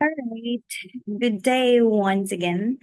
All right. Good day once again.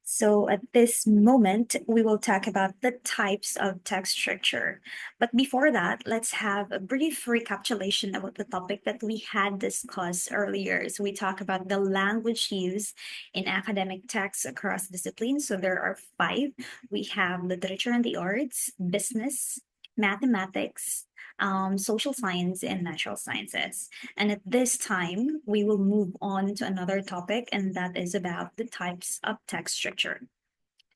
So, at this moment, we will talk about the types of text structure. But before that, let's have a brief recapitulation about the topic that we had discussed earlier. So, we talk about the language used in academic texts across disciplines. So, there are five. We have literature and the arts, business, mathematics, social science, and natural sciences. And at this time, we will move on to another topic, and that is about the types of text structure.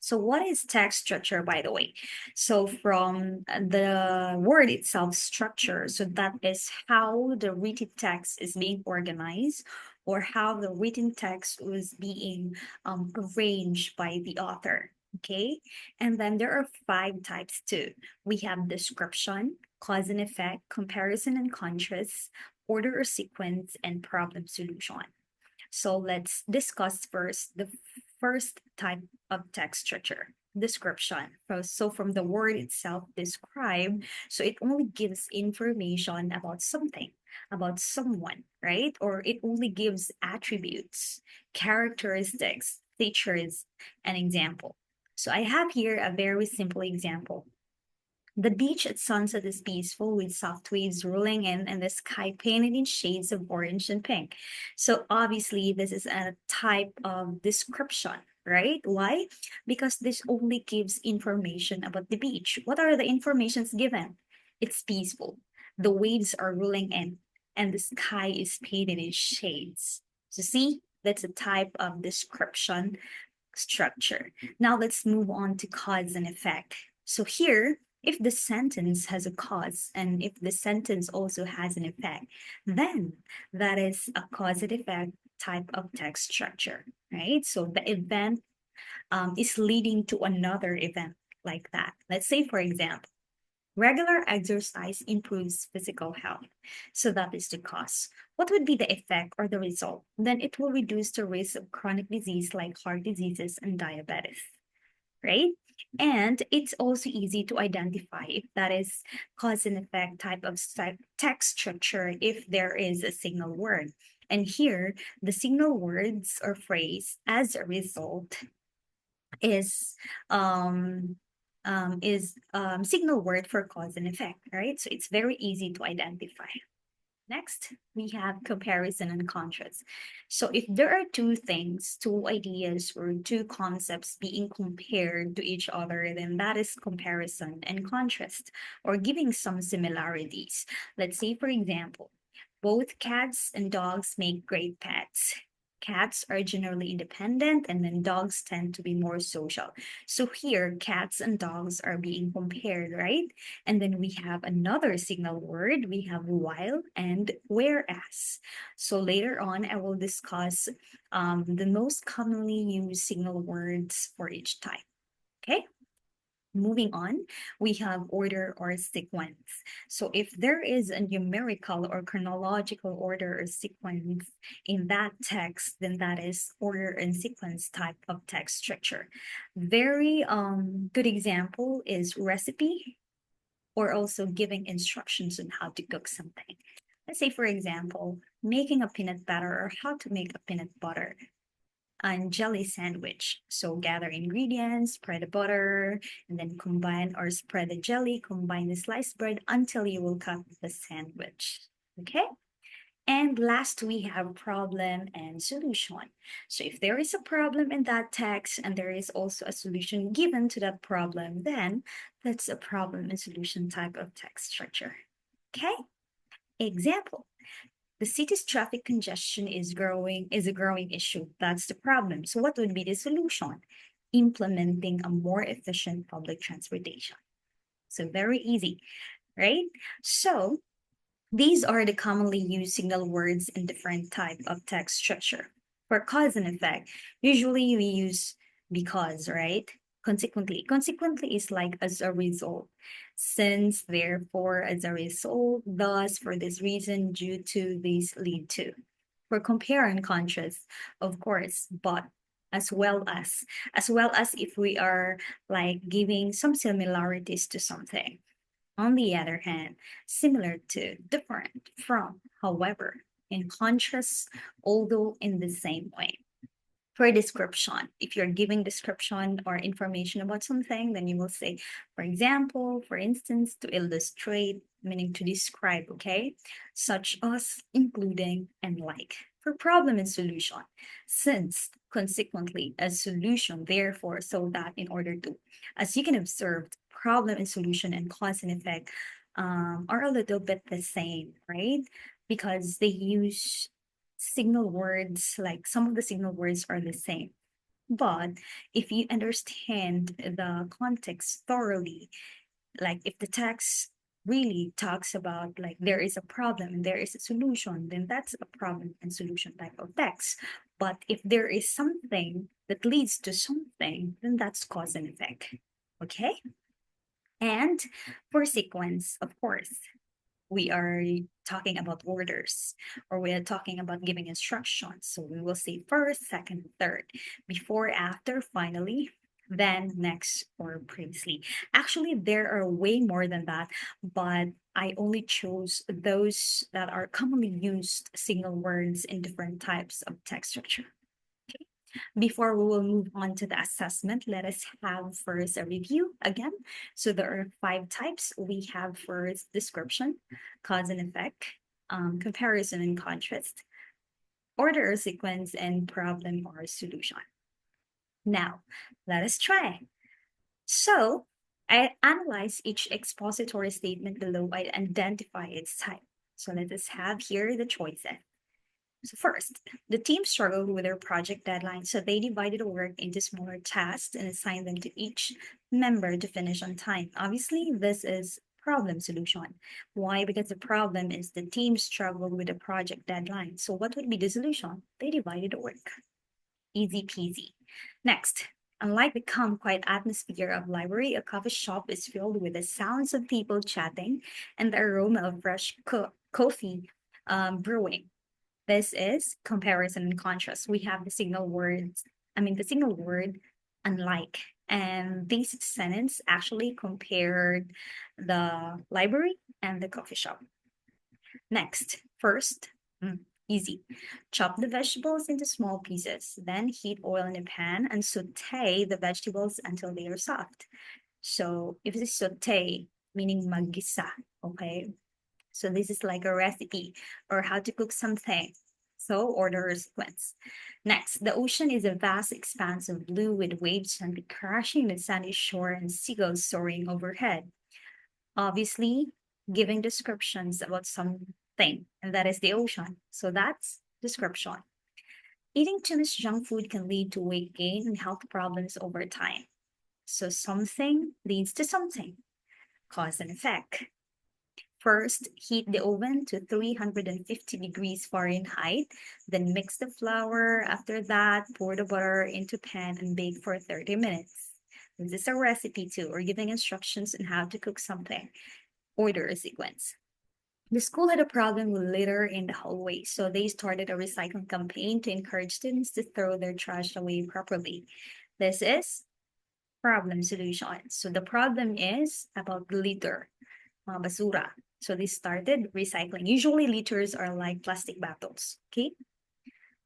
So, what is text structure, by the way? So, from the word itself, structure, so that is how the written text is being organized or how the written text was being arranged by the author. Okay. And then there are five types too. We have description, cause and effect, comparison and contrast, order or sequence, and problem solution. So let's discuss first the first type of text structure, description. So from the word itself, describe, so it only gives information about something, about someone, right? Or it only gives attributes, characteristics, features, an example. So I have here a very simple example. The beach at sunset is peaceful with soft waves rolling in and the sky painted in shades of orange and pink. So obviously this is a type of description, right? Why? Because this only gives information about the beach. What are the informations given? It's peaceful. The waves are rolling in and the sky is painted in shades. So see, that's a type of description structure. Now let's move on to cause and effect. So here, if the sentence has a cause and if the sentence also has an effect, then that is a cause and effect type of text structure, right? So the event is leading to another event like that. Let's say, for example, regular exercise improves physical health. So that is the cause. What would be the effect or the result? Then it will reduce the risk of chronic disease like heart diseases and diabetes, right? And it's also easy to identify if that is cause and effect type of text structure if there is a signal word. And here, the signal words or phrase as a result is um signal word for cause and effect, right? So it's very easy to identify. Next, we have comparison and contrast. So if there are two things, two ideas, or two concepts being compared to each other, then that is comparison and contrast, or giving some similarities. Let's say, for example, both cats and dogs make great pets. Cats are generally independent, and then dogs tend to be more social. So here, cats and dogs are being compared, right? And then we have another signal word. We have while and whereas. So later on, I will discuss the most commonly used signal words for each type. Okay. Moving on, we have order or sequence. So if there is a numerical or chronological order or sequence in that text, then that is order and sequence type of text structure. Very good example is recipe or also giving instructions on how to cook something. Let's say, for example, making a peanut butter or how to make a peanut butter and jelly sandwich. So gather ingredients, spread the butter, and then combine or spread the jelly, combine the sliced bread until you will cut the sandwich. Okay? And last, we have problem and solution. So if there is a problem in that text and there is also a solution given to that problem, then that's a problem and solution type of text structure. Okay? Example. The city's traffic congestion is a growing issue. That's the problem. So what would be the solution? Implementing a more efficient public transportation. So very easy, right? So these are the commonly used signal words in different type of text structure. For cause and effect, usually we use because, right? Consequently. Consequently is like as a result. Since, therefore, as a result, thus, for this reason, due to, these lead to. For compare and contrast, of course, but as well as if we are like giving some similarities to something. On the other hand, similar to, different from, however, in contrast, although in the same way. For description, if you're giving description or information about something, then you will say, for example, for instance, to illustrate, meaning to describe, okay? Such as, including, and like. For problem and solution, since, consequently, a solution, therefore, so that in order to, as you can observe, problem and solution and cause and effect are a little bit the same, right? Because they use signal words, like some of the signal words are the same. But if you understand the context thoroughly, like if the text really talks about like there is a problem and there is a solution, then that's a problem and solution type of text. But if there is something that leads to something, then that's cause and effect. Okay? And for sequence, of course, we are talking about orders, or we are talking about giving instructions. So we will say first, second, third, before, after, finally, then, next, or previously. Actually, there are way more than that, but I only chose those that are commonly used signal words in different types of text structure. Before we will move on to the assessment, let us have first a review again. So there are five types. We have first description, cause and effect, comparison and contrast, order or sequence, and problem or solution. Now, let us try. So I analyze each expository statement below. I identify its type. So let us have here the choices. So first, the team struggled with their project deadline, so they divided the work into smaller tasks and assigned them to each member to finish on time. Obviously, this is problem solution. Why? Because the problem is the team struggled with the project deadline. So what would be the solution? They divided the work. Easy peasy. Next, unlike the calm, quiet atmosphere of library, a coffee shop is filled with the sounds of people chatting and the aroma of fresh coffee brewing. This is comparison and contrast. We have the signal words, the signal word unlike. And this sentence actually compared the library and the coffee shop. Next, first, easy. Chop the vegetables into small pieces, then heat oil in a pan and saute the vegetables until they are soft. So if it's saute, meaning magisa, okay? So this is like a recipe or how to cook something. So order or sequence. Next, the ocean is a vast expanse of blue with waves gently crashing the sandy shore and seagulls soaring overhead. Obviously, giving descriptions about something, and that is the ocean. So that's description. Eating too much junk food can lead to weight gain and health problems over time. So something leads to something, cause and effect. First, heat the oven to 350 degrees Fahrenheit, then mix the flour. After that, pour the butter into pan and bake for 30 minutes. This is a recipe too, or giving instructions on how to cook something. Order a sequence. The school had a problem with litter in the hallway, so they started a recycling campaign to encourage students to throw their trash away properly. This is problem solution. So the problem is about litter, basura. So they started recycling. Usually litters are like plastic bottles, okay?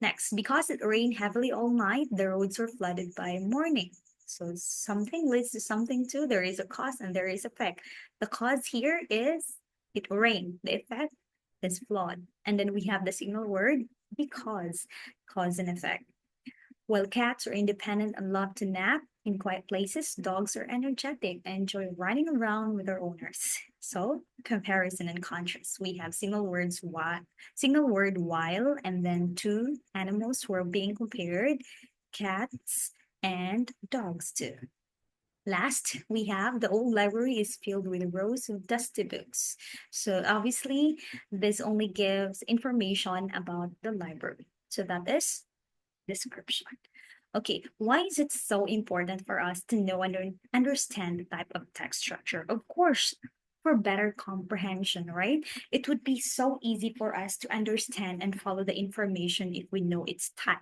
Next, because it rained heavily all night, the roads were flooded by morning. So something leads to something too. There is a cause and there is effect. The cause here is it rained. The effect is flood. And then we have the signal word because, cause and effect. While cats are independent and love to nap in quiet places, dogs are energetic and enjoy running around with their owners. So, comparison and contrast. We have single word while, and then two animals who are being compared, cats and dogs too. Last, we have the old library is filled with rows of dusty books. So obviously, this only gives information about the library. So that is description. Okay, why is it so important for us to know and understand the type of text structure? Of course, for better comprehension, right? It would be so easy for us to understand and follow the information if we know its type.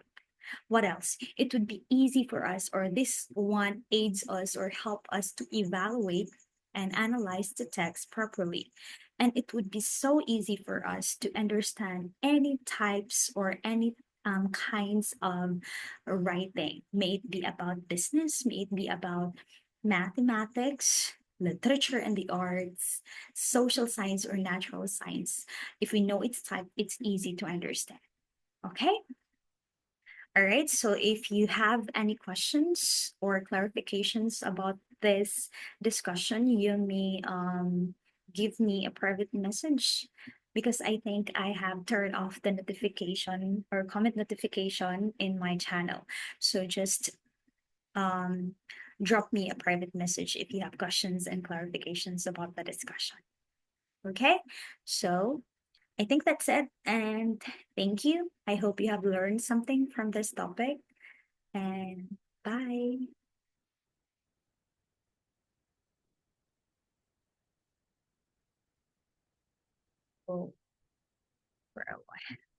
What else? It would be easy for us, or this one aids us or help us to evaluate and analyze the text properly. And it would be so easy for us to understand any types or any kinds of writing, may it be about business, may it be about mathematics, literature and the arts, social science, or natural science. If we know its type, it's easy to understand. Okay? All right. So if you have any questions or clarifications about this discussion, you may give me a private message because I think I have turned off the notification or comment notification in my channel. So just um, drop me a private message if you have questions and clarifications about the discussion. Okay. So I think that's it. And thank you. I hope you have learned something from this topic. And bye. Oh, for a while.